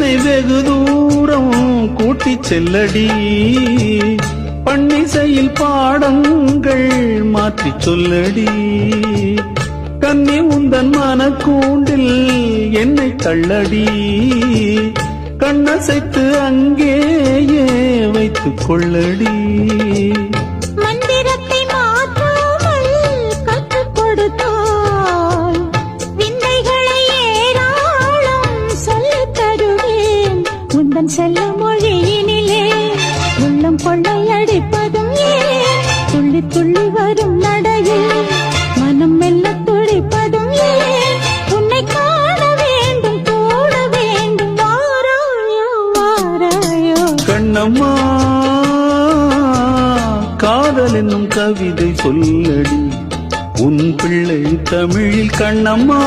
என்னை வெகு தூரம் கூட்டி செல்லடி, பன்னிசையில் பாடங்கள் மாற்றி சொல்லடி. கன்னி உந்தன் மனக்கூண்டில் என்னை தள்ளடி, கண்ணசைத்து அங்கேயே வைத்துக் கொள்ளடி. மந்திரத்தை மாற்றாமல் கற்றுக் கொடுத்தால் விந்தைகளை ஏராளம் சொல்லித் தருவேன். உந்தன் செல்ல மொழியினிலே உள்ளம் கொள்ளையடிப்பதும் ஏன், துள்ளி துள்ளி வரும் நடையில் மனம் மெல்ல துடிப்பதும் ஏன். உன்னை காண வேண்டும், தோட வேண்டும், வாராயோ வாராயோ. கண்ணம்மா காதல் என்னும் கவிதை சொல்லடி, உன் பிள்ளை தமிழில் கண்ணம்மா.